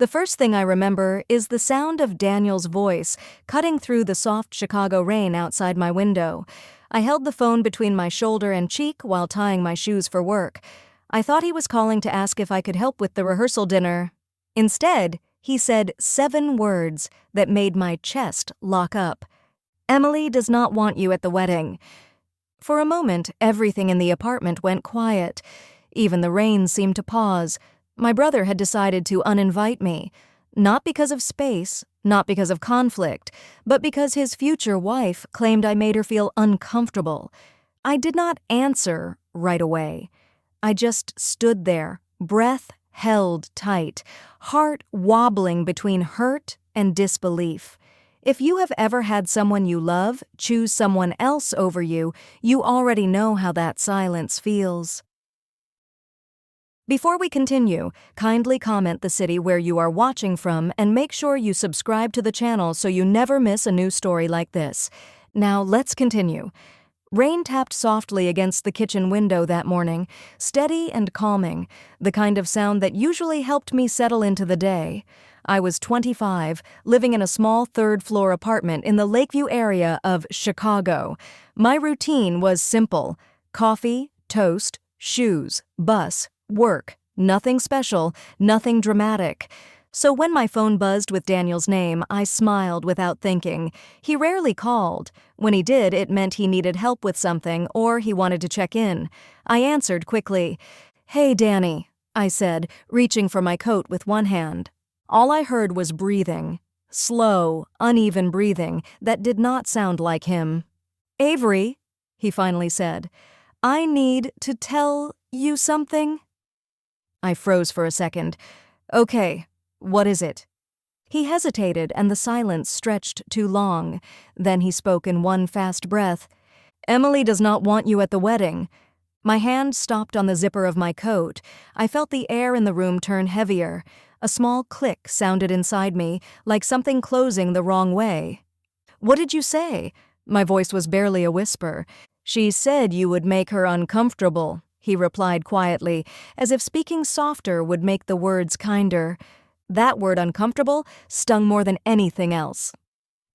The first thing I remember is the sound of Daniel's voice cutting through the soft Chicago rain outside my window. I held the phone between my shoulder and cheek while tying my shoes for work. I thought he was calling to ask if I could help with the rehearsal dinner. Instead, he said 7 words that made my chest lock up. "Emily does not want you at the wedding." For a moment, everything in the apartment went quiet. Even the rain seemed to pause. My brother had decided to uninvite me, not because of space, not because of conflict, but because his future wife claimed I made her feel uncomfortable. I did not answer right away. I just stood there, breath held tight, heart wobbling between hurt and disbelief. If you have ever had someone you love choose someone else over you, you already know how that silence feels. Before we continue, kindly comment the city where you are watching from and make sure you subscribe to the channel so you never miss a new story like this. Now let's continue. Rain tapped softly against the kitchen window that morning, steady and calming, the kind of sound that usually helped me settle into the day. I was 25, living in a small third-floor apartment in the Lakeview area of Chicago. My routine was simple: coffee, toast, shoes, bus, work. Nothing special, nothing dramatic. So when my phone buzzed with Daniel's name, I smiled without thinking. He rarely called. When he did, it meant he needed help with something or he wanted to check in. I answered quickly. "Hey, Danny," I said, reaching for my coat with one hand. All I heard was breathing. Slow, uneven breathing that did not sound like him. "Avery," he finally said, "I need to tell you something." I froze for a second. "Okay. What is it?" He hesitated and the silence stretched too long. Then he spoke in one fast breath. "Emily does not want you at the wedding." My hand stopped on the zipper of my coat. I felt the air in the room turn heavier. A small click sounded inside me, like something closing the wrong way. "What did you say?" My voice was barely a whisper. "She said you would make her uncomfortable," he replied quietly, as if speaking softer would make the words kinder. That word uncomfortable stung more than anything else.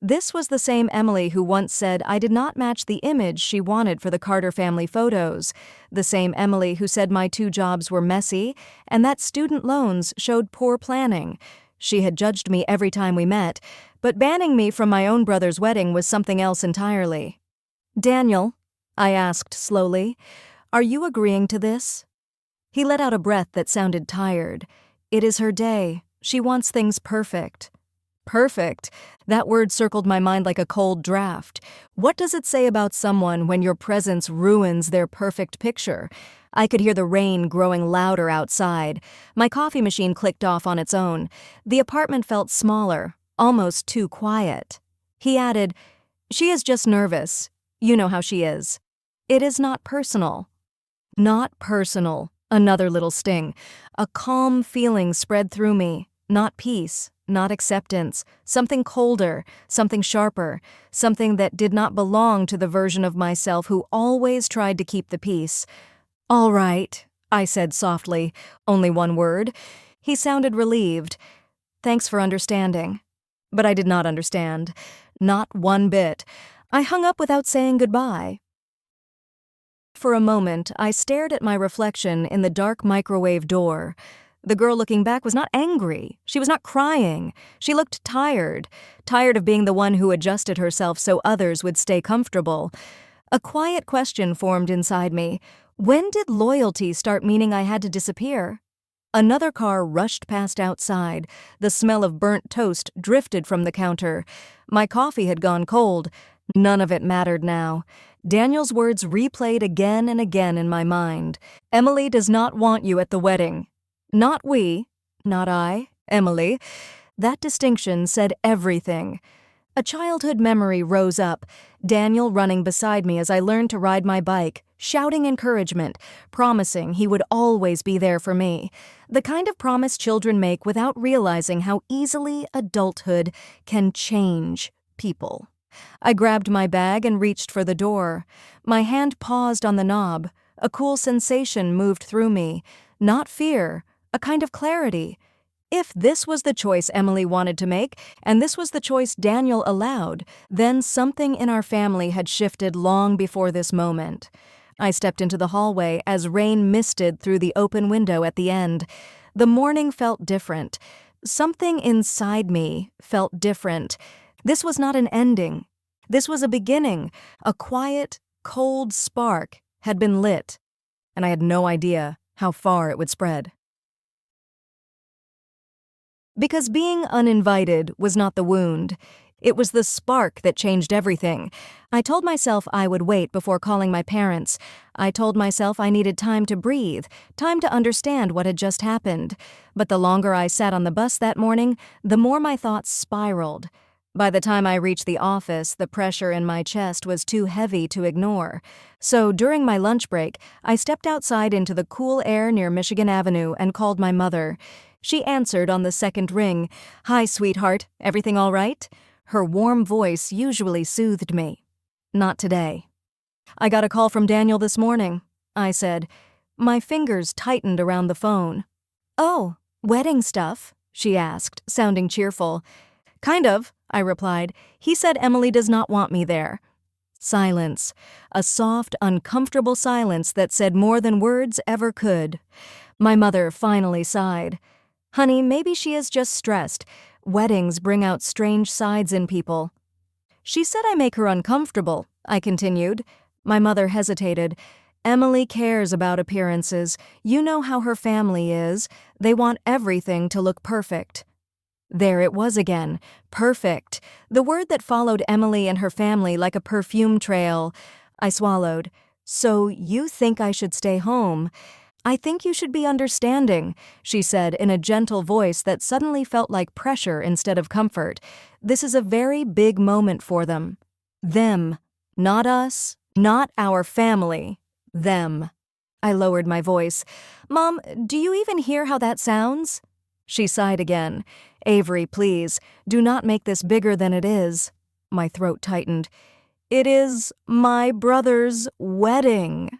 This was the same Emily who once said I did not match the image she wanted for the Carter family photos. The same Emily who said my 2 jobs were messy and that student loans showed poor planning. She had judged me every time we met, but banning me from my own brother's wedding was something else entirely. "Daniel," I asked slowly, "are you agreeing to this?" He let out a breath that sounded tired. It is her day. She wants things perfect. Perfect. That word circled my mind like a cold draft. What does it say about someone when your presence ruins their perfect picture? I could hear the rain growing louder outside. My coffee machine clicked off on its own. The apartment felt smaller, almost too quiet. He added, "She is just nervous. You know how she is. It is not personal." Not personal. Another little sting. A calm feeling spread through me. Not peace, not acceptance, something colder, something sharper, something that did not belong to the version of myself who always tried to keep the peace. "All right," I said softly, only one word. He sounded relieved. "Thanks for understanding." But I did not understand. Not one bit. I hung up without saying goodbye. For a moment, I stared at my reflection in the dark microwave door. The girl looking back was not angry. She was not crying. She looked tired, tired of being the one who adjusted herself so others would stay comfortable. A quiet question formed inside me. When did loyalty start meaning I had to disappear? Another car rushed past outside. The smell of burnt toast drifted from the counter. My coffee had gone cold. None of it mattered now. Daniel's words replayed again and again in my mind. "Emily does not want you at the wedding." Not we, not I, Emily. That distinction said everything. A childhood memory rose up, Daniel running beside me as I learned to ride my bike, shouting encouragement, promising he would always be there for me. The kind of promise children make without realizing how easily adulthood can change people. I grabbed my bag and reached for the door. My hand paused on the knob. A cool sensation moved through me. Not fear, a kind of clarity. If this was the choice Emily wanted to make, and this was the choice Daniel allowed, then something in our family had shifted long before this moment. I stepped into the hallway as rain misted through the open window at the end. The morning felt different. Something inside me felt different. This was not an ending. This was a beginning. A quiet, cold spark had been lit, and I had no idea how far it would spread. Because being uninvited was not the wound. It was the spark that changed everything. I told myself I would wait before calling my parents. I told myself I needed time to breathe, time to understand what had just happened. But the longer I sat on the bus that morning, the more my thoughts spiraled. By the time I reached the office, the pressure in my chest was too heavy to ignore. So during my lunch break, I stepped outside into the cool air near Michigan Avenue and called my mother. She answered on the second ring. "Hi, sweetheart. Everything all right?" Her warm voice usually soothed me. Not today. "I got a call from Daniel this morning," I said. My fingers tightened around the phone. "Oh, wedding stuff?" she asked, sounding cheerful. "Kind of," I replied. "He said Emily does not want me there." Silence. A soft, uncomfortable silence that said more than words ever could. My mother finally sighed. "Honey, maybe she is just stressed. Weddings bring out strange sides in people." "She said I make her uncomfortable," I continued. My mother hesitated. "Emily cares about appearances. You know how her family is. They want everything to look perfect." There it was again. Perfect. The word that followed Emily and her family like a perfume trail. I swallowed. "So you think I should stay home?" "I think you should be understanding," she said in a gentle voice that suddenly felt like pressure instead of comfort. "This is a very big moment for them." Them. Not us. Not our family. Them. I lowered my voice. "Mom, do you even hear how that sounds?" She sighed again. "Avery, please, do not make this bigger than it is." My throat tightened. "It is my brother's wedding."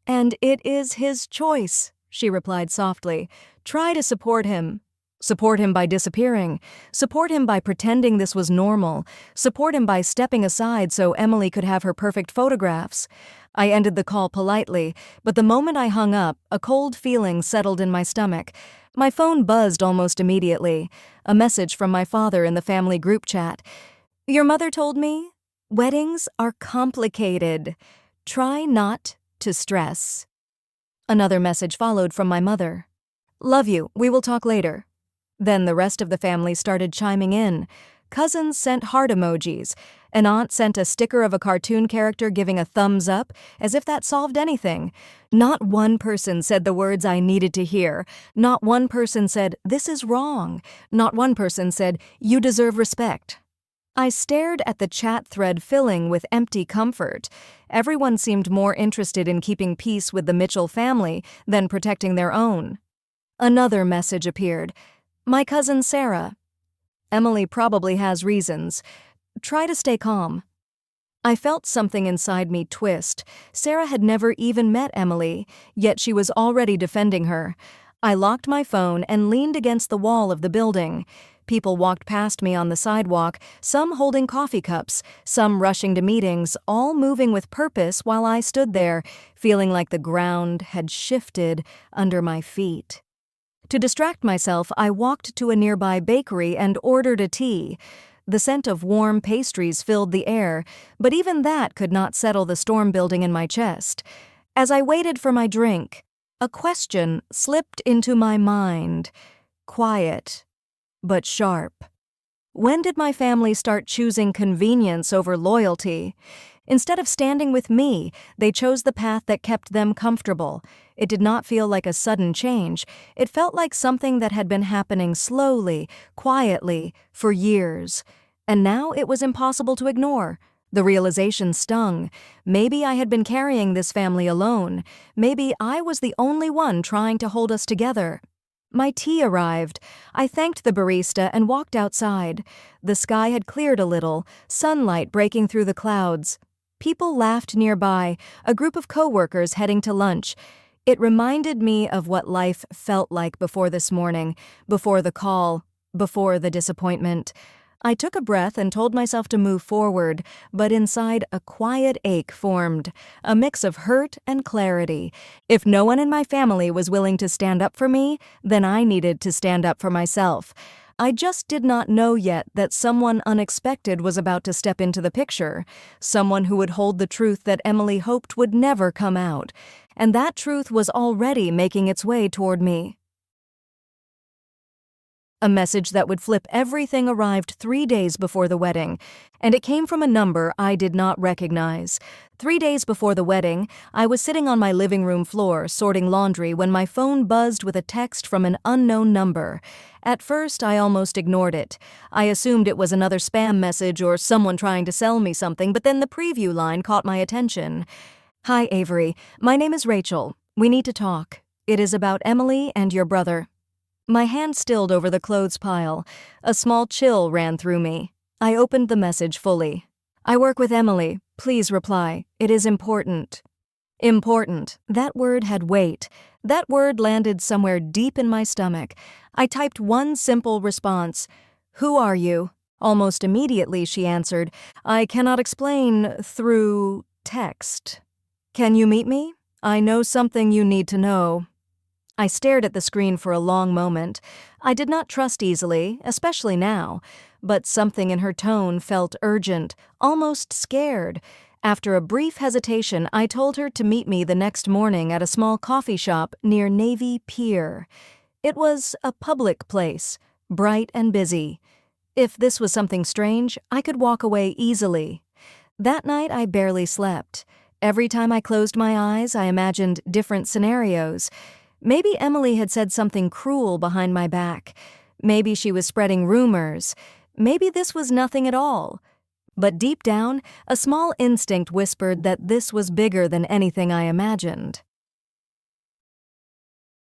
"And it is his choice," she replied softly. "Try to support him. Support him by disappearing. Support him by pretending this was normal. Support him by stepping aside so Emily could have her perfect photographs." I ended the call politely, but the moment I hung up, a cold feeling settled in my stomach. My phone buzzed almost immediately. A message from my father in the family group chat. "Your mother told me, weddings are complicated. Try not to stress." Another message followed from my mother. "Love you. We will talk later." Then the rest of the family started chiming in. Cousins sent heart emojis. An aunt sent a sticker of a cartoon character giving a thumbs up, as if that solved anything. Not one person said the words I needed to hear. Not one person said, "This is wrong." Not one person said, "You deserve respect." I stared at the chat thread filling with empty comfort. Everyone seemed more interested in keeping peace with the Mitchell family than protecting their own. Another message appeared. "My cousin Sarah. Emily probably has reasons. Try to stay calm." I felt something inside me twist. Sarah had never even met Emily, yet she was already defending her. I locked my phone and leaned against the wall of the building. People walked past me on the sidewalk, some holding coffee cups, some rushing to meetings, all moving with purpose while I stood there, feeling like the ground had shifted under my feet. To distract myself, I walked to a nearby bakery and ordered a tea. The scent of warm pastries filled the air, but even that could not settle the storm building in my chest. As I waited for my drink, a question slipped into my mind. Quiet, but sharp. When did my family start choosing convenience over loyalty? Instead of standing with me, they chose the path that kept them comfortable. It did not feel like a sudden change. It felt like something that had been happening slowly, quietly, for years. And now it was impossible to ignore. The realization stung. Maybe I had been carrying this family alone. Maybe I was the only one trying to hold us together. My tea arrived. I thanked the barista and walked outside. The sky had cleared a little, sunlight breaking through the clouds. People laughed nearby, a group of coworkers heading to lunch. It reminded me of what life felt like before this morning, before the call, before the disappointment. I took a breath and told myself to move forward, but inside a quiet ache formed, a mix of hurt and clarity. If no one in my family was willing to stand up for me, then I needed to stand up for myself. I just did not know yet that someone unexpected was about to step into the picture, someone who would hold the truth that Emily hoped would never come out, and that truth was already making its way toward me. A message that would flip everything arrived 3 days before the wedding, and it came from a number I did not recognize. 3 days before the wedding, I was sitting on my living room floor sorting laundry when my phone buzzed with a text from an unknown number. At first, I almost ignored it. I assumed it was another spam message or someone trying to sell me something, but then the preview line caught my attention. "Hi, Avery. My name is Rachel. We need to talk. It is about Emily and your brother." My hand stilled over the clothes pile. A small chill ran through me. I opened the message fully. "I work with Emily. Please reply. It is important." Important. That word had weight. That word landed somewhere deep in my stomach. I typed one simple response. "Who are you?" Almost immediately she answered, "I cannot explain through text. Can you meet me? I know something you need to know." I stared at the screen for a long moment. I did not trust easily, especially now, but something in her tone felt urgent, almost scared. After a brief hesitation, I told her to meet me the next morning at a small coffee shop near Navy Pier. It was a public place, bright and busy. If this was something strange, I could walk away easily. That night, I barely slept. Every time I closed my eyes, I imagined different scenarios. Maybe Emily had said something cruel behind my back. Maybe she was spreading rumors. Maybe this was nothing at all. But deep down, a small instinct whispered that this was bigger than anything I imagined.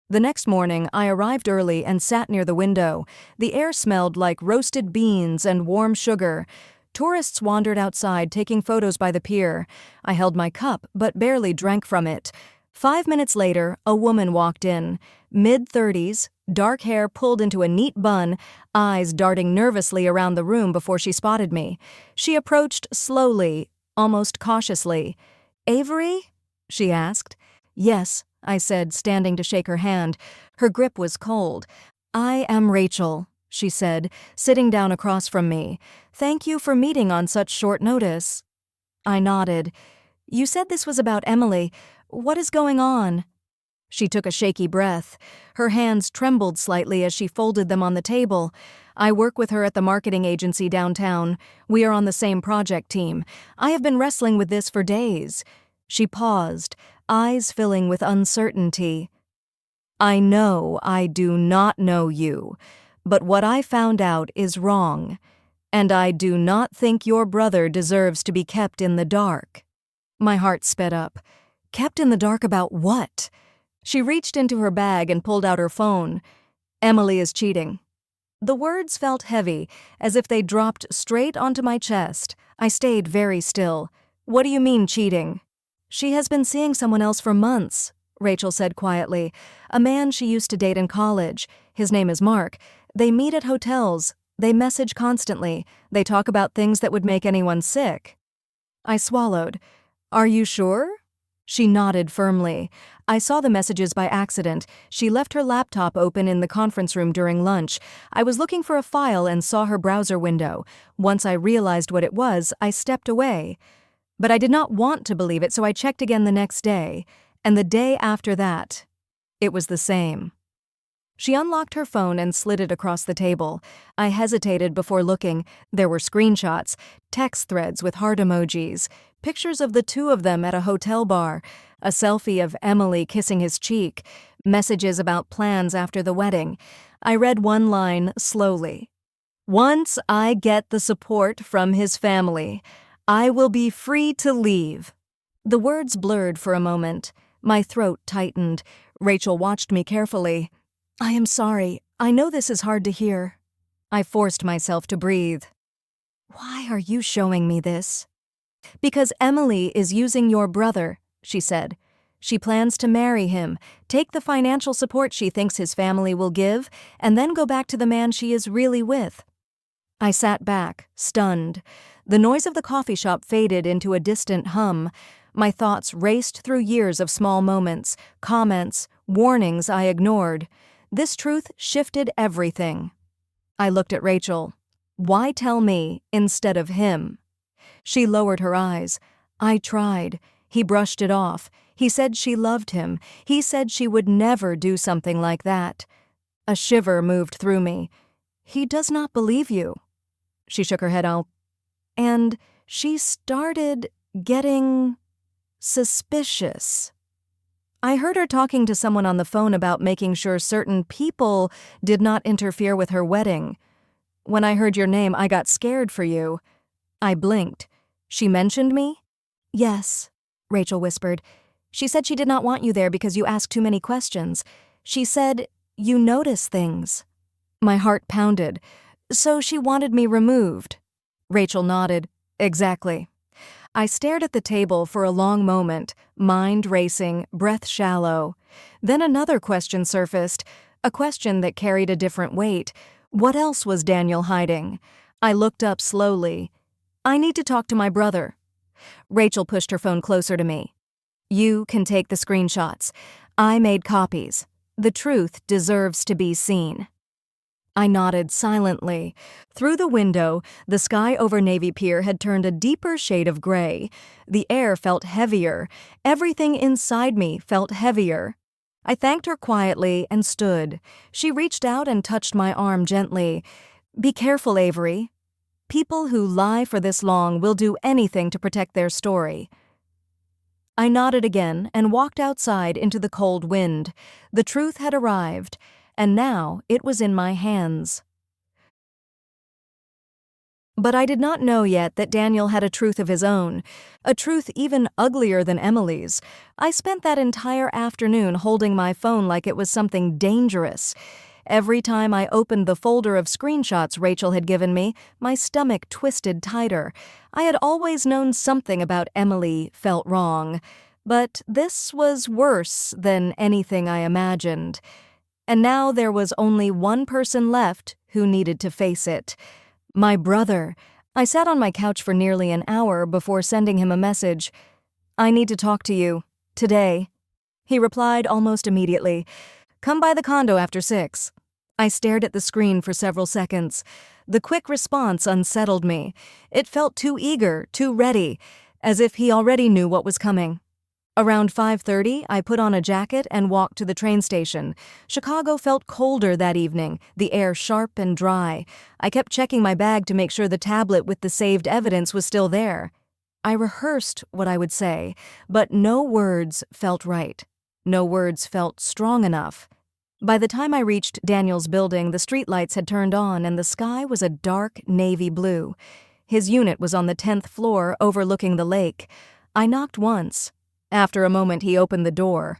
The next morning, I arrived early and sat near the window. The air smelled like roasted beans and warm sugar. Tourists wandered outside, taking photos by the pier. I held my cup, but barely drank from it. 5 minutes later, a woman walked in, mid-30s, dark hair pulled into a neat bun, eyes darting nervously around the room before she spotted me. She approached slowly, almost cautiously. "Avery?" she asked. "Yes," I said, standing to shake her hand. Her grip was cold. "I am Rachel," she said, sitting down across from me. "Thank you for meeting on such short notice." I nodded. "You said this was about Emily. What is going on?" She took a shaky breath. Her hands trembled slightly as she folded them on the table. "I work with her at the marketing agency downtown. We are on the same project team. I have been wrestling with this for days." She paused, eyes filling with uncertainty. "I know I do not know you, but what I found out is wrong, and I do not think your brother deserves to be kept in the dark." My heart sped up. Kept in the dark about what? She reached into her bag and pulled out her phone. "Emily is cheating." The words felt heavy, as if they dropped straight onto my chest. I stayed very still. "What do you mean, cheating?" "She has been seeing someone else for months," Rachel said quietly. "A man she used to date in college. His name is Mark. They meet at hotels. They message constantly. They talk about things that would make anyone sick." I swallowed. "Are you sure?" She nodded firmly. "I saw the messages by accident. She left her laptop open in the conference room during lunch. I was looking for a file and saw her browser window. Once I realized what it was, I stepped away. But I did not want to believe it, so I checked again the next day. And the day after that, it was the same." She unlocked her phone and slid it across the table. I hesitated before looking. There were screenshots, text threads with heart emojis, pictures of the two of them at a hotel bar, a selfie of Emily kissing his cheek, messages about plans after the wedding. I read one line slowly. "Once I get the support from his family, I will be free to leave." The words blurred for a moment. My throat tightened. Rachel watched me carefully. "I am sorry. I know this is hard to hear." I forced myself to breathe. "Why are you showing me this?" "Because Emily is using your brother," she said. She plans to marry him, take the financial support she thinks his family will give, and then go back to the man she is really with. I sat back, stunned. The noise of the coffee shop faded into a distant hum. My thoughts raced through years of small moments, comments, warnings I ignored. This truth shifted everything. I looked at Rachel. Why tell me instead of him? She lowered her eyes. I tried. He brushed it off. He said she loved him. He said she would never do something like that. A shiver moved through me. He does not believe you. She shook her head out. And she started getting suspicious. I heard her talking to someone on the phone about making sure certain people did not interfere with her wedding. When I heard your name, I got scared for you. I blinked. She mentioned me? Yes, Rachel whispered. She said she did not want you there because you asked too many questions. She said you notice things. My heart pounded. So she wanted me removed. Rachel nodded. Exactly. I stared at the table for a long moment, mind racing, breath shallow. Then another question surfaced, a question that carried a different weight. What else was Daniel hiding? I looked up slowly. I need to talk to my brother. Rachel pushed her phone closer to me. You can take the screenshots. I made copies. The truth deserves to be seen. I nodded silently. Through the window, the sky over Navy Pier had turned a deeper shade of gray. The air felt heavier. Everything inside me felt heavier. I thanked her quietly and stood. She reached out and touched my arm gently. Be careful, Avery. People who lie for this long will do anything to protect their story. I nodded again and walked outside into the cold wind. The truth had arrived, and now it was in my hands. But I did not know yet that Daniel had a truth of his own, a truth even uglier than Emily's. I spent that entire afternoon holding my phone like it was something dangerous. Every time I opened the folder of screenshots Rachel had given me, my stomach twisted tighter. I had always known something about Emily felt wrong, but this was worse than anything I imagined. And now there was only one person left who needed to face it. My brother. I sat on my couch for nearly an hour before sending him a message. I need to talk to you. Today. He replied almost immediately. Come by the condo after 6. I stared at the screen for several seconds. The quick response unsettled me. It felt too eager, too ready, as if he already knew what was coming. Around 5:30, I put on a jacket and walked to the train station. Chicago felt colder that evening, the air sharp and dry. I kept checking my bag to make sure the tablet with the saved evidence was still there. I rehearsed what I would say, but no words felt right. No words felt strong enough. By the time I reached Daniel's building, the streetlights had turned on and the sky was a dark navy blue. His unit was on the 10th floor overlooking the lake. I knocked once. After a moment, he opened the door.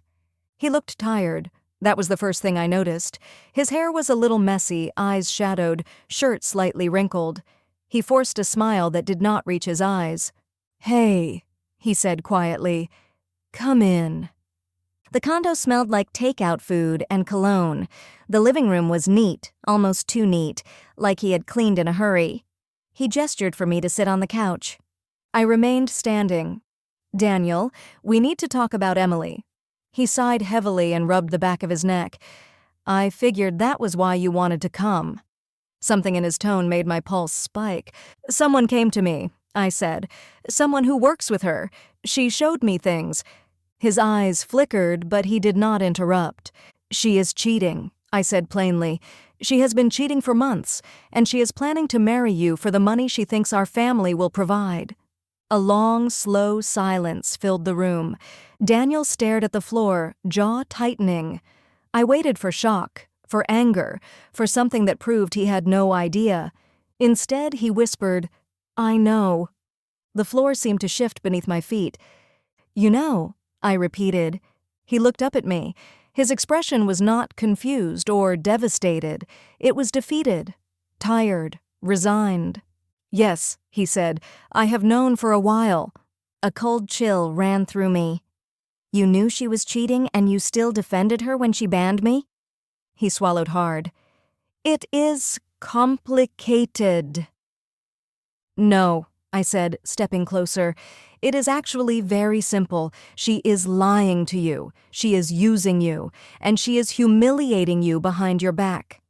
He looked tired. That was the first thing I noticed. His hair was a little messy, eyes shadowed, shirt slightly wrinkled. He forced a smile that did not reach his eyes. Hey, he said quietly. Come in. The condo smelled like takeout food and cologne. The living room was neat, almost too neat, like he had cleaned in a hurry. He gestured for me to sit on the couch. I remained standing. Daniel, we need to talk about Emily. He sighed heavily and rubbed the back of his neck. I figured that was why you wanted to come. Something in his tone made my pulse spike. Someone came to me, I said. Someone who works with her. She showed me things. His eyes flickered, but he did not interrupt. She is cheating, I said plainly. She has been cheating for months, and she is planning to marry you for the money she thinks our family will provide. A long, slow silence filled the room. Daniel stared at the floor, jaw tightening. I waited for shock, for anger, for something that proved he had no idea. Instead, he whispered, I know. The floor seemed to shift beneath my feet. You know, I repeated. He looked up at me. His expression was not confused or devastated. It was defeated, tired, resigned. Yes, he said, I have known for a while. A cold chill ran through me. You knew she was cheating and you still defended her when she banned me? He swallowed hard. It is complicated. No, I said, stepping closer. It is actually very simple. She is lying to you. She is using you. And she is humiliating you behind your back.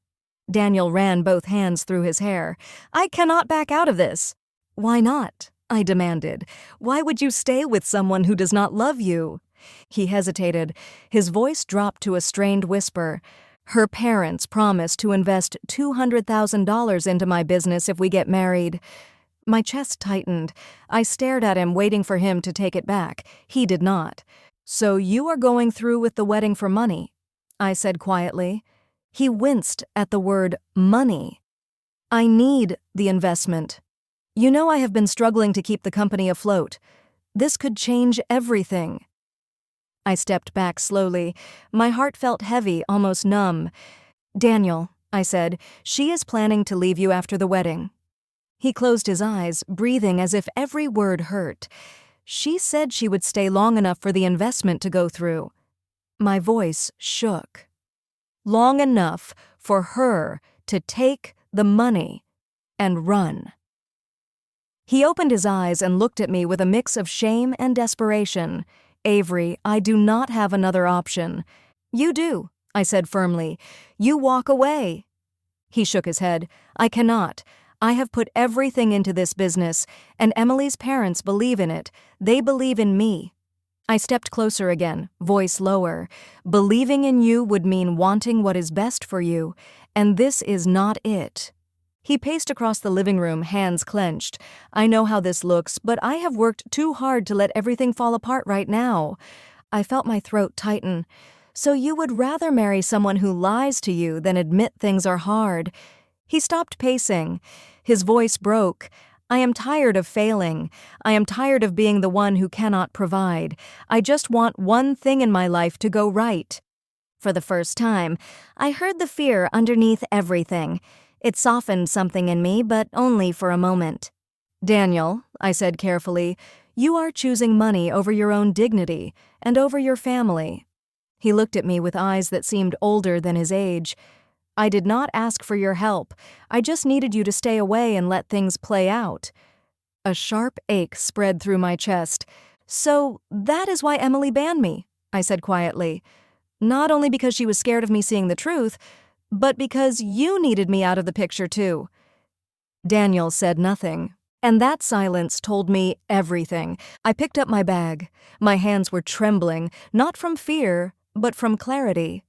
Daniel ran both hands through his hair. I cannot back out of this. Why not? I demanded. Why would you stay with someone who does not love you? He hesitated. His voice dropped to a strained whisper. Her parents promised to invest $200,000 into my business if we get married. My chest tightened. I stared at him, waiting for him to take it back. He did not. So you are going through with the wedding for money? I said quietly. He winced at the word money. I need the investment. You know I have been struggling to keep the company afloat. This could change everything. I stepped back slowly. My heart felt heavy, almost numb. Daniel, I said, she is planning to leave you after the wedding. He closed his eyes, breathing as if every word hurt. She said she would stay long enough for the investment to go through. My voice shook. Long enough for her to take the money and run. He opened his eyes and looked at me with a mix of shame and desperation. Avery, I do not have another option. You do, I said firmly. You walk away. He shook his head. I cannot. I have put everything into this business, and Emily's parents believe in it. They believe in me. I stepped closer again, voice lower. Believing in you would mean wanting what is best for you, and this is not it. He paced across the living room, hands clenched. I know how this looks, but I have worked too hard to let everything fall apart right now. I felt my throat tighten. So you would rather marry someone who lies to you than admit things are hard. He stopped pacing. His voice broke. I am tired of failing. I am tired of being the one who cannot provide. I just want one thing in my life to go right. For the first time, I heard the fear underneath everything. It softened something in me, but only for a moment. Daniel, I said carefully, you are choosing money over your own dignity and over your family. He looked at me with eyes that seemed older than his age. I did not ask for your help. I just needed you to stay away and let things play out. A sharp ache spread through my chest. So that is why Emily banned me, I said quietly. Not only because she was scared of me seeing the truth, but because you needed me out of the picture too. Daniel said nothing, and that silence told me everything. I picked up my bag. My hands were trembling, not from fear, but from clarity.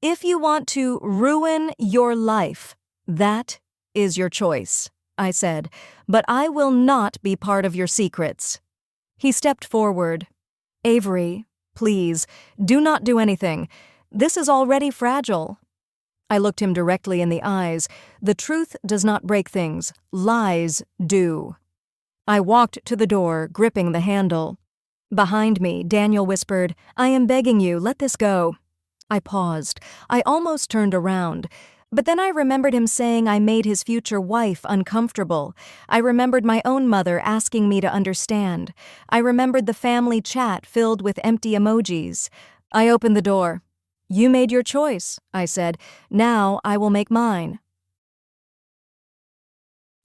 If you want to ruin your life, that is your choice, I said, but I will not be part of your secrets. He stepped forward. Avery, please, do not do anything. This is already fragile. I looked him directly in the eyes. The truth does not break things. Lies do. I walked to the door, gripping the handle. Behind me, Daniel whispered, I am begging you, let this go. I paused. I almost turned around. But then I remembered him saying I made his future wife uncomfortable. I remembered my own mother asking me to understand. I remembered the family chat filled with empty emojis. I opened the door. You made your choice, I said. Now I will make mine.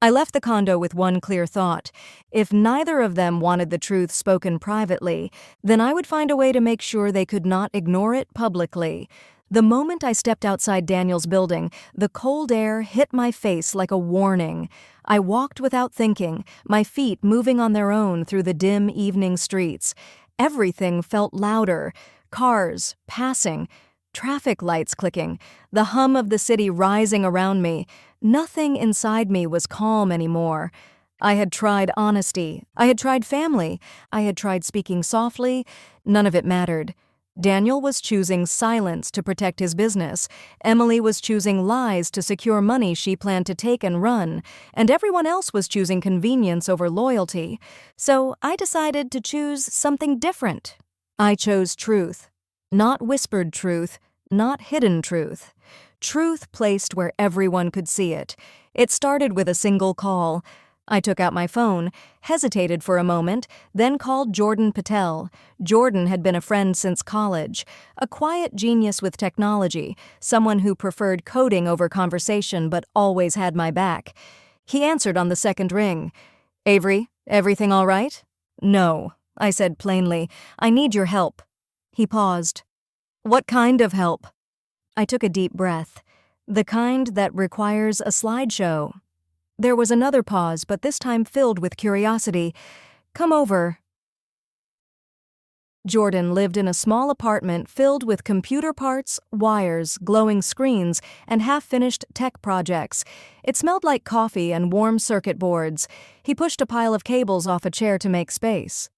I left the condo with one clear thought. If neither of them wanted the truth spoken privately, then I would find a way to make sure they could not ignore it publicly. The moment I stepped outside Daniel's building, the cold air hit my face like a warning. I walked without thinking, my feet moving on their own through the dim evening streets. Everything felt louder. Cars passing. Traffic lights clicking, the hum of the city rising around me. Nothing inside me was calm anymore. I had tried honesty. I had tried family. I had tried speaking softly. None of it mattered. Daniel was choosing silence to protect his business. Emily was choosing lies to secure money she planned to take and run. And everyone else was choosing convenience over loyalty. So I decided to choose something different. I chose truth. Not whispered truth, not hidden truth. Truth placed where everyone could see it. It started with a single call. I took out my phone, hesitated for a moment, then called Jordan Patel. Jordan had been a friend since college, a quiet genius with technology, someone who preferred coding over conversation but always had my back. He answered on the second ring. "Avery, everything all right?" "No," I said plainly. "I need your help." He paused. "What kind of help?" I took a deep breath. "The kind that requires a slideshow." There was another pause, but this time filled with curiosity. "Come over." Jordan lived in a small apartment filled with computer parts, wires, glowing screens, and half-finished tech projects. It smelled like coffee and warm circuit boards. He pushed a pile of cables off a chair to make space.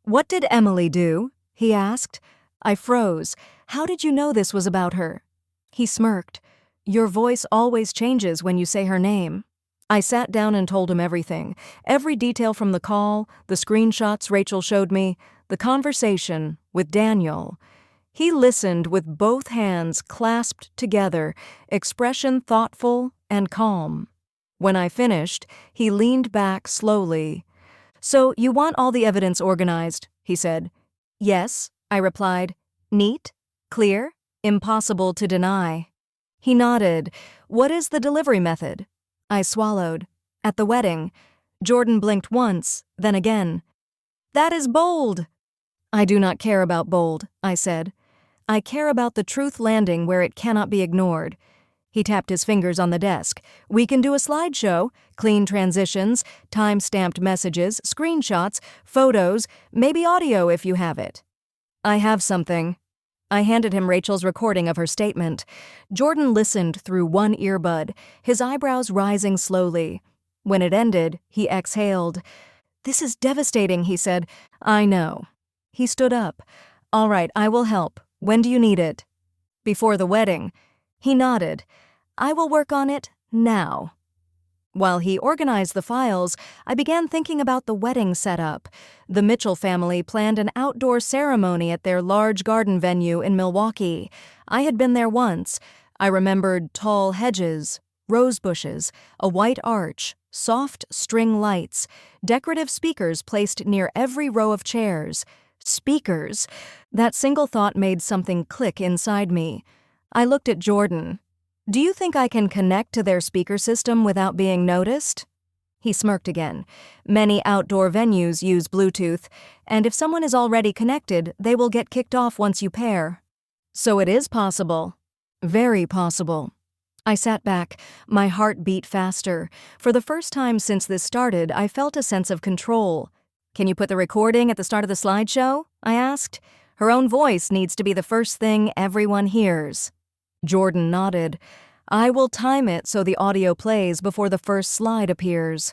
"What did Emily do?" he asked. I froze. "How did you know this was about her?" He smirked. "Your voice always changes when you say her name." I sat down and told him everything. Every detail from the call, the screenshots Rachel showed me, the conversation with Daniel. He listened with both hands clasped together, expression thoughtful and calm. When I finished, he leaned back slowly. "So you want all the evidence organized," he said. "Yes," I replied. "Neat? Clear? Impossible to deny." He nodded. "What is the delivery method?" I swallowed. "At the wedding." Jordan blinked once, then again. "That is bold." "I do not care about bold," I said. "I care about the truth landing where it cannot be ignored." He tapped his fingers on the desk. "We can do a slideshow, clean transitions, time-stamped messages, screenshots, photos, maybe audio if you have it." "I have something." I handed him Rachel's recording of her statement. Jordan listened through one earbud, his eyebrows rising slowly. When it ended, he exhaled. "This is devastating," he said. "I know." He stood up. "All right, I will help. When do you need it?" "Before the wedding." He nodded. "I will work on it now." While he organized the files, I began thinking about the wedding setup. The Mitchell family planned an outdoor ceremony at their large garden venue in Milwaukee. I had been there once. I remembered tall hedges, rose bushes, a white arch, soft string lights, decorative speakers placed near every row of chairs. Speakers! That single thought made something click inside me. I looked at Jordan. "Do you think I can connect to their speaker system without being noticed?" He smirked again. "Many outdoor venues use Bluetooth, and if someone is already connected, they will get kicked off once you pair." "So it is possible." "Very possible." I sat back. My heart beat faster. For the first time since this started, I felt a sense of control. "Can you put the recording at the start of the slideshow?" I asked. "Her own voice needs to be the first thing everyone hears." Jordan nodded. "I will time it so the audio plays before the first slide appears."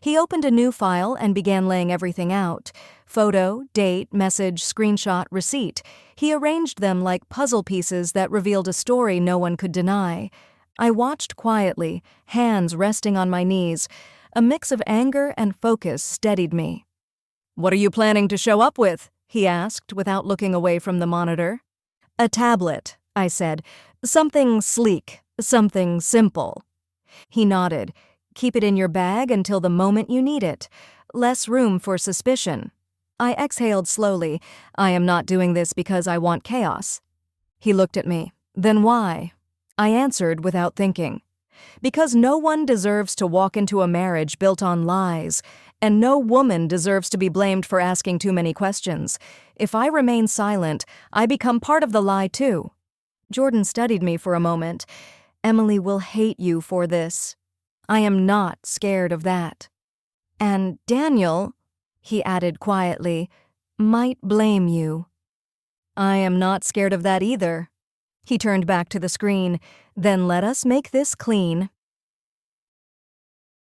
He opened a new file and began laying everything out. Photo, date, message, screenshot, receipt. He arranged them like puzzle pieces that revealed a story no one could deny. I watched quietly, hands resting on my knees. A mix of anger and focus steadied me. "What are you planning to show up with?" he asked without looking away from the monitor. "A tablet," I said. "Something sleek, something simple." He nodded. "Keep it in your bag until the moment you need it. Less room for suspicion." I exhaled slowly. "I am not doing this because I want chaos." He looked at me. "Then why?" I answered without thinking. "Because no one deserves to walk into a marriage built on lies, and no woman deserves to be blamed for asking too many questions. If I remain silent, I become part of the lie too." Jordan studied me for a moment. "Emily will hate you for this." "I am not scared of that." "And Daniel," he added quietly, "might blame you." "I am not scared of that either." He turned back to the screen. "Then let us make this clean."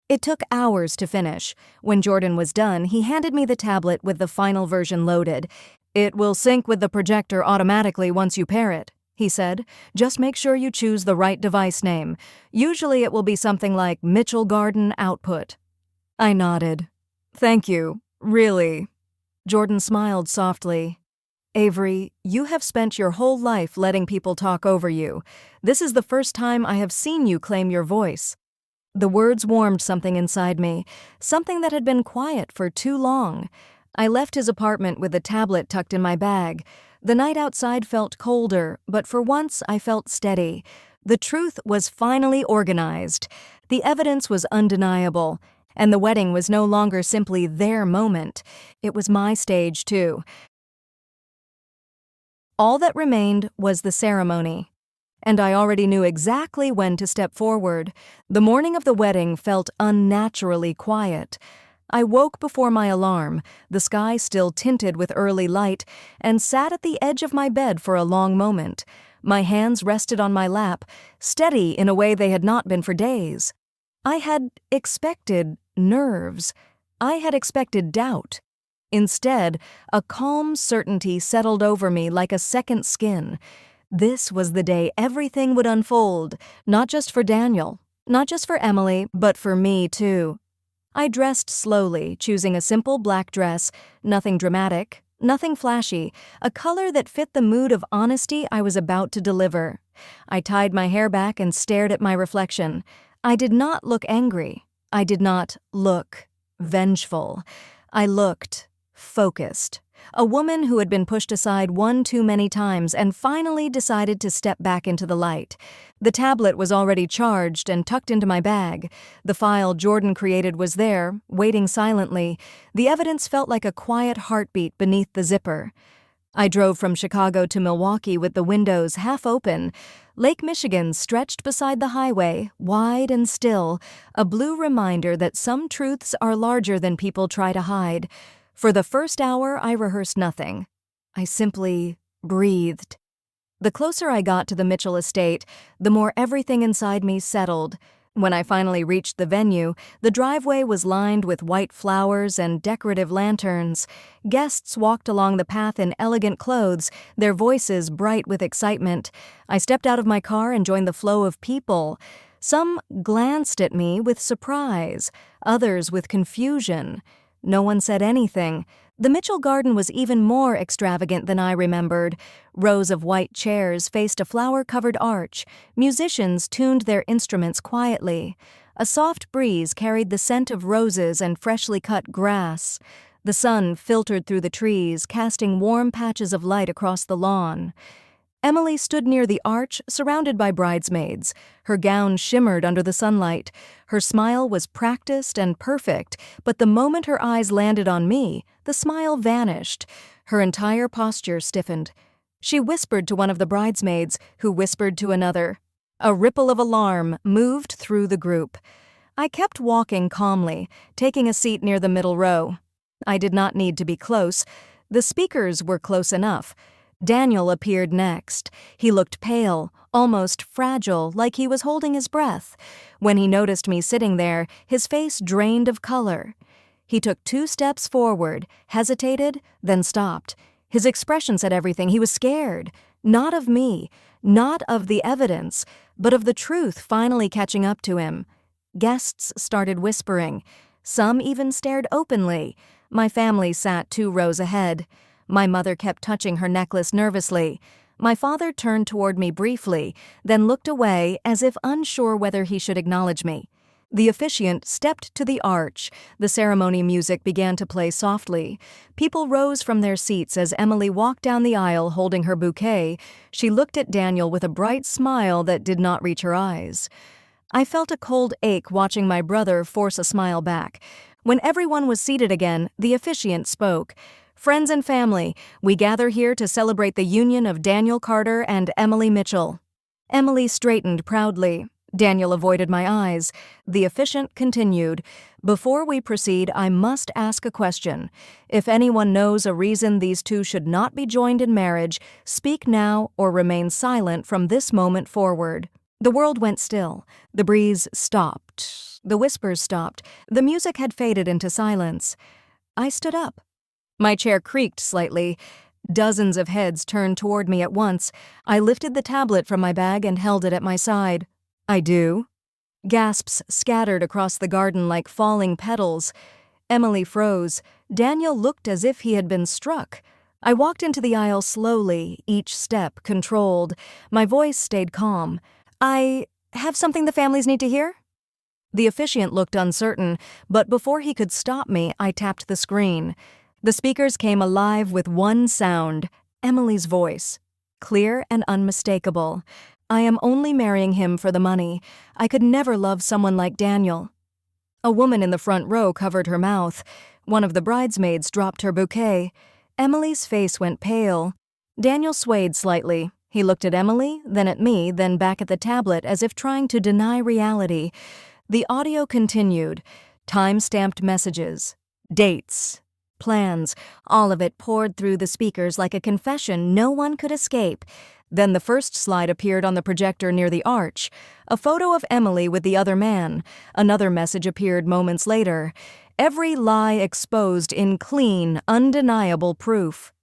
It took hours to finish. When Jordan was done, he handed me the tablet with the final version loaded. "It will sync with the projector automatically once you pair it," he said. "Just make sure you choose the right device name. Usually it will be something like Mitchell Garden Output." I nodded. "Thank you, really." Jordan smiled softly. "Avery, you have spent your whole life letting people talk over you. This is the first time I have seen you claim your voice." The words warmed something inside me, something that had been quiet for too long. I left his apartment with the tablet tucked in my bag. The night outside felt colder, but for once I felt steady. The truth was finally organized. The evidence was undeniable, and the wedding was no longer simply their moment. It was my stage, too. All that remained was the ceremony. And I already knew exactly when to step forward. The morning of the wedding felt unnaturally quiet. I woke before my alarm, the sky still tinted with early light, and sat at the edge of my bed for a long moment. My hands rested on my lap, steady in a way they had not been for days. I had expected nerves. I had expected doubt. Instead, a calm certainty settled over me like a second skin. This was the day everything would unfold, not just for Daniel, not just for Emily, but for me too. I dressed slowly, choosing a simple black dress, nothing dramatic, nothing flashy, a color that fit the mood of honesty I was about to deliver. I tied my hair back and stared at my reflection. I did not look angry. I did not look vengeful. I looked focused. A woman who had been pushed aside one too many times and finally decided to step back into the light. The tablet was already charged and tucked into my bag. The file Jordan created was there, waiting silently. The evidence felt like a quiet heartbeat beneath the zipper. I drove from Chicago to Milwaukee with the windows half open. Lake Michigan stretched beside the highway, wide and still, a blue reminder that some truths are larger than people try to hide. For the first hour, I rehearsed nothing. I simply breathed. The closer I got to the Mitchell estate, the more everything inside me settled. When I finally reached the venue, the driveway was lined with white flowers and decorative lanterns. Guests walked along the path in elegant clothes, their voices bright with excitement. I stepped out of my car and joined the flow of people. Some glanced at me with surprise, others with confusion. No one said anything. The Mitchell garden was even more extravagant than I remembered. Rows of white chairs faced a flower-covered arch. Musicians tuned their instruments quietly. A soft breeze carried the scent of roses and freshly cut grass. The sun filtered through the trees, casting warm patches of light across the lawn. Emily stood near the arch, surrounded by bridesmaids. Her gown shimmered under the sunlight. Her smile was practiced and perfect, but the moment her eyes landed on me, the smile vanished. Her entire posture stiffened. She whispered to one of the bridesmaids, who whispered to another. A ripple of alarm moved through the group. I kept walking calmly, taking a seat near the middle row. I did not need to be close. The speakers were close enough. Daniel appeared next. He looked pale, almost fragile, like he was holding his breath. When he noticed me sitting there, his face drained of color. He took 2 steps forward, hesitated, then stopped. His expression said everything. He was scared. Not of me, not of the evidence, but of the truth finally catching up to him. Guests started whispering. Some even stared openly. My family sat 2 rows ahead. My mother kept touching her necklace nervously. My father turned toward me briefly, then looked away as if unsure whether he should acknowledge me. The officiant stepped to the arch. The ceremony music began to play softly. People rose from their seats as Emily walked down the aisle holding her bouquet. She looked at Daniel with a bright smile that did not reach her eyes. I felt a cold ache watching my brother force a smile back. When everyone was seated again, the officiant spoke. "Friends and family, we gather here to celebrate the union of Daniel Carter and Emily Mitchell." Emily straightened proudly. Daniel avoided my eyes. The officiant continued, "Before we proceed, I must ask a question. If anyone knows a reason these 2 should not be joined in marriage, speak now or remain silent from this moment forward." The world went still. The breeze stopped. The whispers stopped. The music had faded into silence. I stood up. My chair creaked slightly. Dozens of heads turned toward me at once. I lifted the tablet from my bag and held it at my side. "I do?" Gasps scattered across the garden like falling petals. Emily froze. Daniel looked as if he had been struck. I walked into the aisle slowly, each step controlled. My voice stayed calm. "I have something the families need to hear?" The officiant looked uncertain, but before he could stop me, I tapped the screen. The speakers came alive with one sound, Emily's voice. Clear and unmistakable. I am only marrying him for the money. I could never love someone like Daniel. A woman in the front row covered her mouth. One of the bridesmaids dropped her bouquet. Emily's face went pale. Daniel swayed slightly. He looked at Emily, then at me, then back at the tablet as if trying to deny reality. The audio continued. Time-stamped messages. Dates. Plans. All of it poured through the speakers like a confession no one could escape. Then the first slide appeared on the projector near the arch. A photo of Emily with the other man. Another message appeared moments later. Every lie exposed in clean, undeniable proof.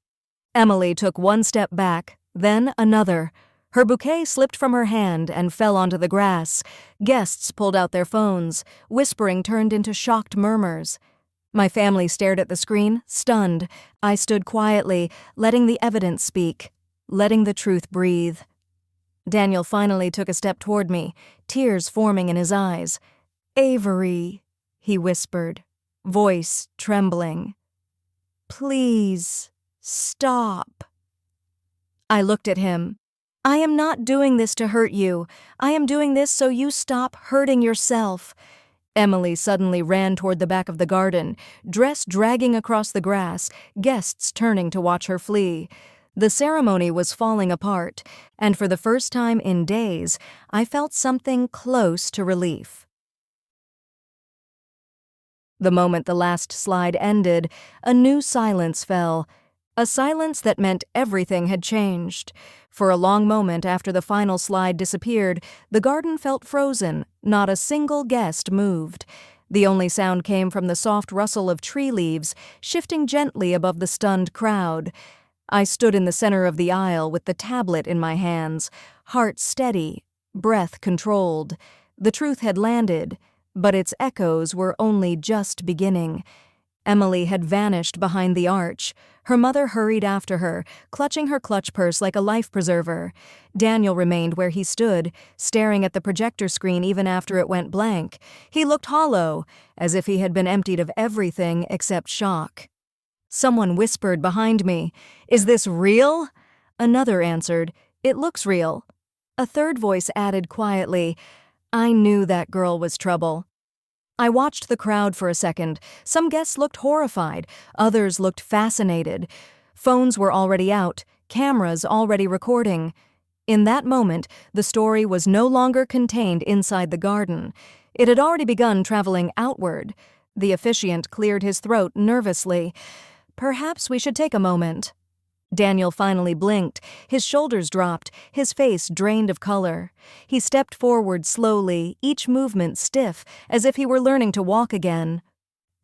Emily took one step back, then another. Her bouquet slipped from her hand and fell onto the grass. Guests pulled out their phones. Whispering turned into shocked murmurs. My family stared at the screen, stunned. I stood quietly, letting the evidence speak, letting the truth breathe. Daniel finally took a step toward me, tears forming in his eyes. "Avery," he whispered, voice trembling. "Please, stop." I looked at him. "I am not doing this to hurt you. I am doing this so you stop hurting yourself." Emily suddenly ran toward the back of the garden, dress dragging across the grass, guests turning to watch her flee. The ceremony was falling apart, and for the first time in days, I felt something close to relief. The moment the last slide ended, a new silence fell. A silence that meant everything had changed. For a long moment after the final slide disappeared, the garden felt frozen. Not a single guest moved. The only sound came from the soft rustle of tree leaves, shifting gently above the stunned crowd. I stood in the center of the aisle with the tablet in my hands, heart steady, breath controlled. The truth had landed, but its echoes were only just beginning. Emily had vanished behind the arch. Her mother hurried after her, clutching her clutch purse like a life preserver. Daniel remained where he stood, staring at the projector screen even after it went blank. He looked hollow, as if he had been emptied of everything except shock. Someone whispered behind me, "Is this real?" Another answered, "It looks real." A third voice added quietly, "I knew that girl was trouble." I watched the crowd for a second. Some guests looked horrified, others looked fascinated. Phones were already out, cameras already recording. In that moment, the story was no longer contained inside the garden. It had already begun traveling outward. The officiant cleared his throat nervously. "Perhaps we should take a moment." Daniel finally blinked. His shoulders dropped, his face drained of color. He stepped forward slowly, each movement stiff, as if he were learning to walk again.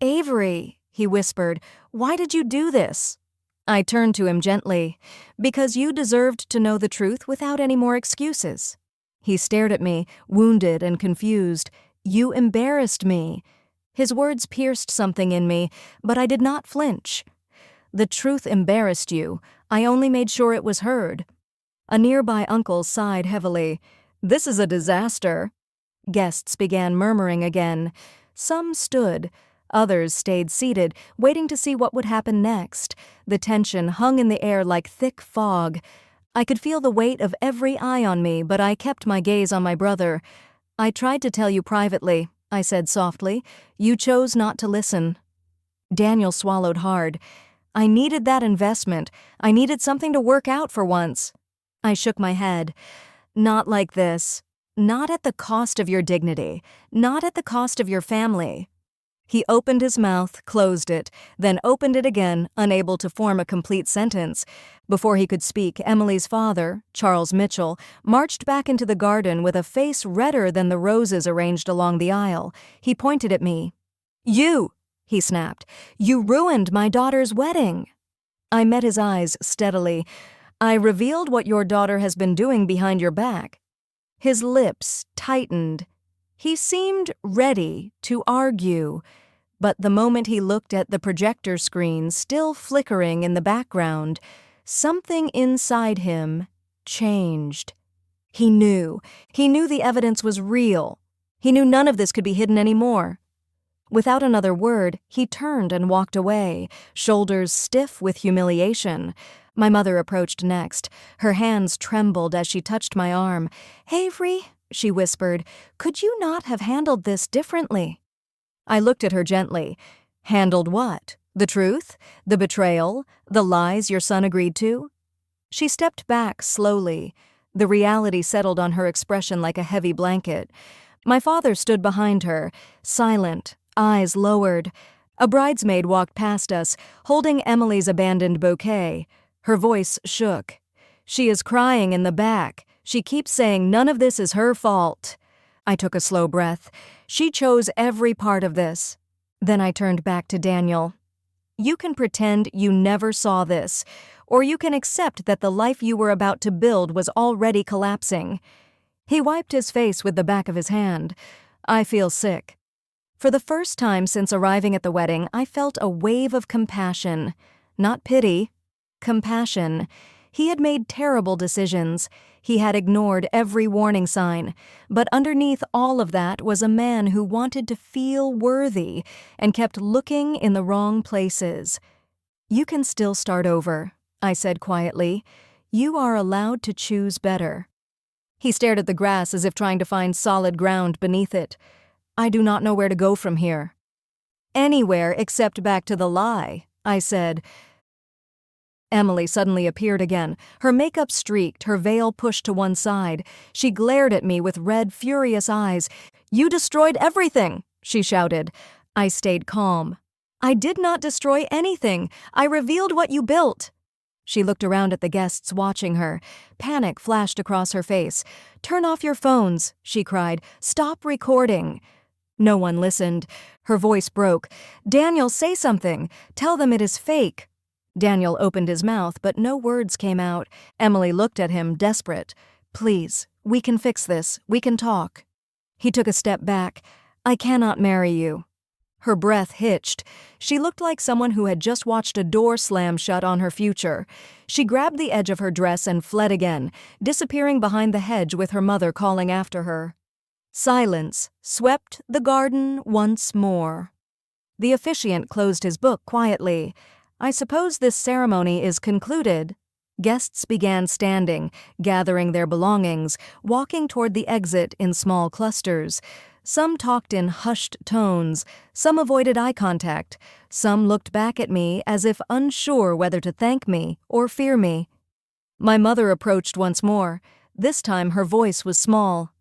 "Avery," he whispered, "why did you do this?" I turned to him gently. "Because you deserved to know the truth without any more excuses." He stared at me, wounded and confused. "You embarrassed me." His words pierced something in me, but I did not flinch. "The truth embarrassed you. I only made sure it was heard." A nearby uncle sighed heavily. "This is a disaster." Guests began murmuring again. Some stood. Others stayed seated, waiting to see what would happen next. The tension hung in the air like thick fog. I could feel the weight of every eye on me, but I kept my gaze on my brother. "I tried to tell you privately," I said softly. "You chose not to listen." Daniel swallowed hard. "I needed that investment. I needed something to work out for once." I shook my head. "Not like this. Not at the cost of your dignity. Not at the cost of your family." He opened his mouth, closed it, then opened it again, unable to form a complete sentence. Before he could speak, Emily's father, Charles Mitchell, marched back into the garden with a face redder than the roses arranged along the aisle. He pointed at me. "You!" he snapped. "You ruined my daughter's wedding." I met his eyes steadily. "I revealed what your daughter has been doing behind your back." His lips tightened. He seemed ready to argue, but the moment he looked at the projector screen still flickering in the background, something inside him changed. He knew the evidence was real. He knew none of this could be hidden anymore. Without another word, he turned and walked away, shoulders stiff with humiliation. My mother approached next. Her hands trembled as she touched my arm. "Avery," she whispered, "could you not have handled this differently?" I looked at her gently. "Handled what? The truth? The betrayal? The lies your son agreed to?" She stepped back slowly. The reality settled on her expression like a heavy blanket. My father stood behind her, silent, eyes lowered. A bridesmaid walked past us, holding Emily's abandoned bouquet. Her voice shook. "She is crying in the back. She keeps saying none of this is her fault." I took a slow breath. She chose every part of this. Then I turned back to Daniel. "You can pretend you never saw this, or you can accept that the life you were about to build was already collapsing." He wiped his face with the back of his hand. "I feel sick." For the first time since arriving at the wedding, I felt a wave of compassion. Not pity. Compassion. He had made terrible decisions. He had ignored every warning sign. But underneath all of that was a man who wanted to feel worthy and kept looking in the wrong places. "You can still start over," I said quietly. "You are allowed to choose better." He stared at the grass as if trying to find solid ground beneath it. "I do not know where to go from here." "Anywhere except back to the lie," I said. Emily suddenly appeared again, her makeup streaked, her veil pushed to one side. She glared at me with red, furious eyes. "You destroyed everything," she shouted. I stayed calm. "I did not destroy anything. I revealed what you built." She looked around at the guests watching her. Panic flashed across her face. "Turn off your phones," she cried. "Stop recording." No one listened. Her voice broke. "Daniel, say something. Tell them it is fake." Daniel opened his mouth, but no words came out. Emily looked at him, desperate. "Please, we can fix this. We can talk." He took a step back. "I cannot marry you." Her breath hitched. She looked like someone who had just watched a door slam shut on her future. She grabbed the edge of her dress and fled again, disappearing behind the hedge with her mother calling after her. Silence swept the garden once more. The officiant closed his book quietly. "I suppose this ceremony is concluded." Guests began standing, gathering their belongings, walking toward the exit in small clusters. Some talked in hushed tones, some avoided eye contact, some looked back at me as if unsure whether to thank me or fear me. My mother approached once more. This time her voice was small.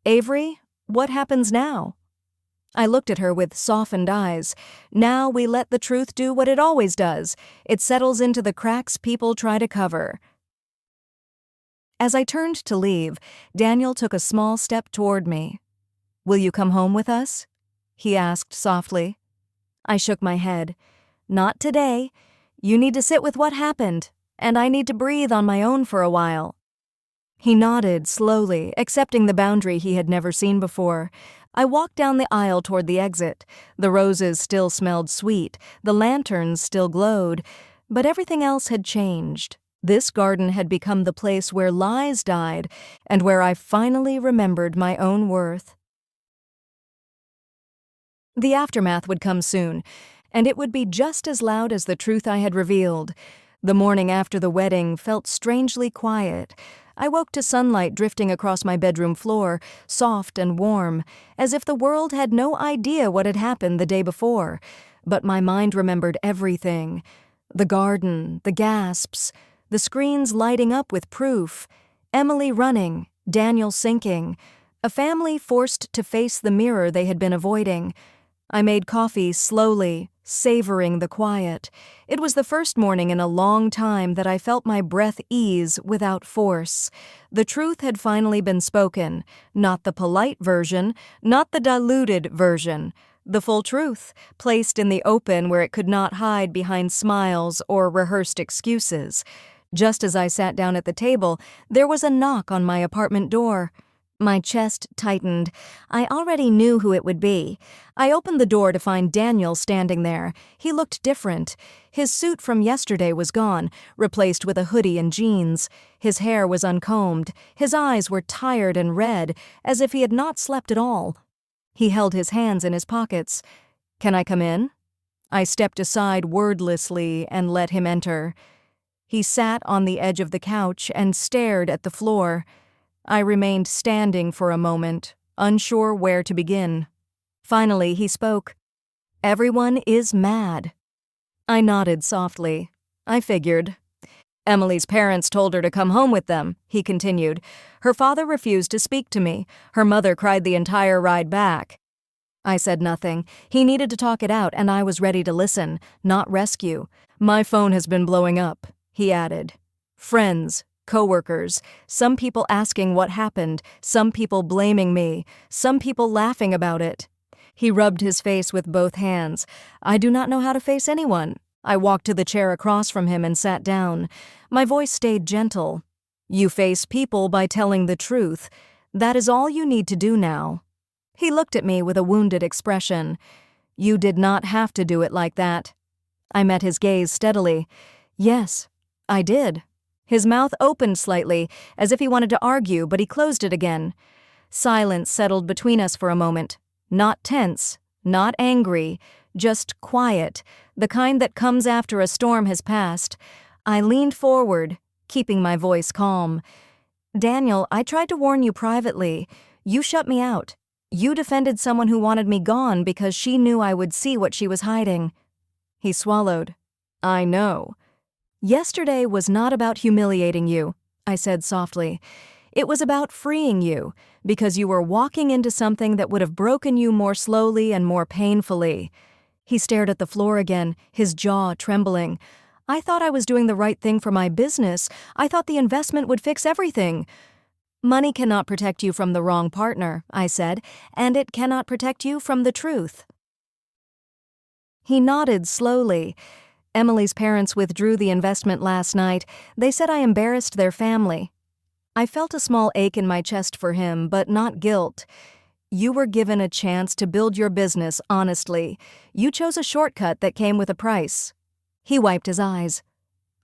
"Avery, what happens now?" I looked at her with softened eyes. "Now we let the truth do what it always does. It settles into the cracks people try to cover." As I turned to leave, Daniel took a small step toward me. "Will you come home with us?" he asked softly. I shook my head. "Not today. You need to sit with what happened, and I need to breathe on my own for a while." He nodded slowly, accepting the boundary he had never seen before. I walked down the aisle toward the exit. The roses still smelled sweet, the lanterns still glowed, but everything else had changed. This garden had become the place where lies died and where I finally remembered my own worth. The aftermath would come soon, and it would be just as loud as the truth I had revealed. The morning after the wedding felt strangely quiet. I woke to sunlight drifting across my bedroom floor, soft and warm, as if the world had no idea what had happened the day before. But my mind remembered everything. The garden, the gasps, the screens lighting up with proof, Emily running, Daniel sinking, a family forced to face the mirror they had been avoiding. I made coffee slowly, savoring the quiet. It was the first morning in a long time that I felt my breath ease without force. The truth had finally been spoken, not the polite version, not the diluted version. The full truth, placed in the open where it could not hide behind smiles or rehearsed excuses. Just as I sat down at the table, there was a knock on my apartment door. My chest tightened. I already knew who it would be. I opened the door to find Daniel standing there. He looked different. His suit from yesterday was gone, replaced with a hoodie and jeans. His hair was uncombed. His eyes were tired and red, as if he had not slept at all. He held his hands in his pockets. "Can I come in?" I stepped aside wordlessly and let him enter. He sat on the edge of the couch and stared at the floor. I remained standing for a moment, unsure where to begin. Finally, he spoke. "Everyone is mad." I nodded softly. I figured. "Emily's parents told her to come home with them," he continued. "Her father refused to speak to me. Her mother cried the entire ride back." I said nothing. He needed to talk it out, and I was ready to listen, not rescue. "My phone has been blowing up," he added. "Friends, coworkers, some people asking what happened, some people blaming me, some people laughing about it." He rubbed his face with both hands. "I do not know how to face anyone." I walked to the chair across from him and sat down. My voice stayed gentle. "You face people by telling the truth. That is all you need to do now." He looked at me with a wounded expression. "You did not have to do it like that." I met his gaze steadily. "Yes, I did." His mouth opened slightly, as if he wanted to argue, but he closed it again. Silence settled between us for a moment. Not tense, not angry, just quiet, the kind that comes after a storm has passed. I leaned forward, keeping my voice calm. "Daniel, I tried to warn you privately. You shut me out. You defended someone who wanted me gone because she knew I would see what she was hiding." He swallowed. "I know." "Yesterday was not about humiliating you," I said softly. "It was about freeing you, because you were walking into something that would have broken you more slowly and more painfully." He stared at the floor again, his jaw trembling. "I thought I was doing the right thing for my business. I thought the investment would fix everything." "Money cannot protect you from the wrong partner," I said, "and it cannot protect you from the truth." He nodded slowly. "Emily's parents withdrew the investment last night. They said I embarrassed their family." I felt a small ache in my chest for him, but not guilt. "You were given a chance to build your business honestly. You chose a shortcut that came with a price." He wiped his eyes.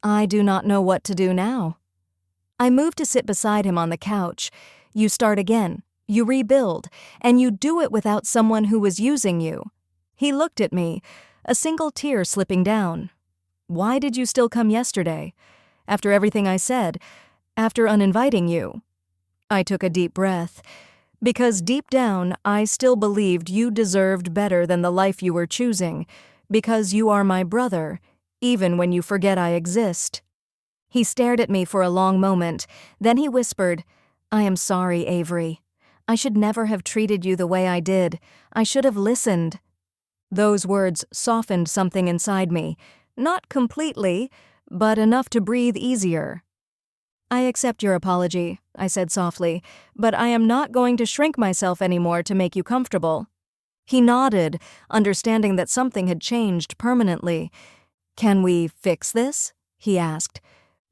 "I do not know what to do now." I moved to sit beside him on the couch. "You start again, you rebuild, and you do it without someone who was using you." He looked at me, a single tear slipping down. "Why did you still come yesterday? After everything I said, after uninviting you?" I took a deep breath. "Because deep down, I still believed you deserved better than the life you were choosing, because you are my brother, even when you forget I exist." He stared at me for a long moment, then he whispered, "I am sorry, Avery. I should never have treated you the way I did. I should have listened." Those words softened something inside me, not completely, but enough to breathe easier. "I accept your apology," I said softly, "but I am not going to shrink myself anymore to make you comfortable." He nodded, understanding that something had changed permanently. "Can we fix this?" he asked.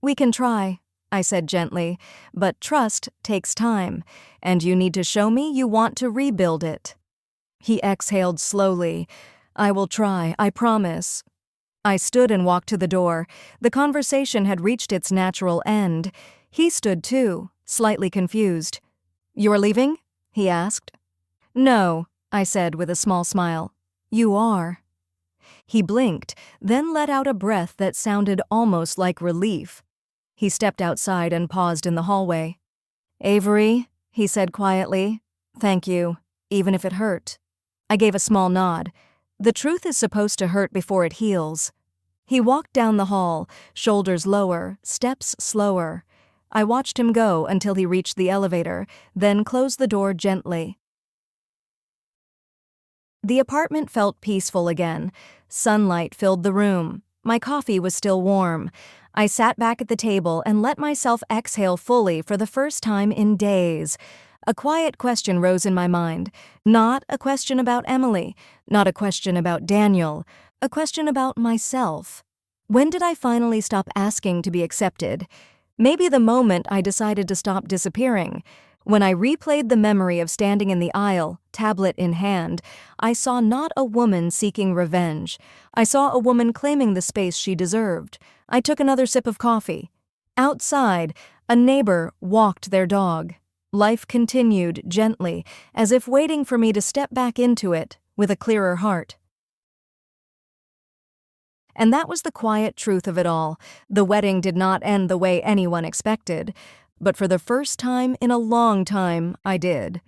"We can try," I said gently, "but trust takes time, and you need to show me you want to rebuild it." He exhaled slowly. "I will try, I promise." I stood and walked to the door. The conversation had reached its natural end. He stood too, slightly confused. "You are leaving?" he asked. "No," I said with a small smile. "You are." He blinked, then let out a breath that sounded almost like relief. He stepped outside and paused in the hallway. "Avery," he said quietly, "thank you, even if it hurt." I gave a small nod. The truth is supposed to hurt before it heals. He walked down the hall, shoulders lower, steps slower. I watched him go until he reached the elevator, then closed the door gently. The apartment felt peaceful again. Sunlight filled the room. My coffee was still warm. I sat back at the table and let myself exhale fully for the first time in days. A quiet question rose in my mind. Not a question about Emily, not a question about Daniel, a question about myself. When did I finally stop asking to be accepted? Maybe the moment I decided to stop disappearing. When I replayed the memory of standing in the aisle, tablet in hand, I saw not a woman seeking revenge. I saw a woman claiming the space she deserved. I took another sip of coffee. Outside, a neighbor walked their dog. Life continued gently, as if waiting for me to step back into it with a clearer heart. And that was the quiet truth of it all. The wedding did not end the way anyone expected, but for the first time in a long time, I did.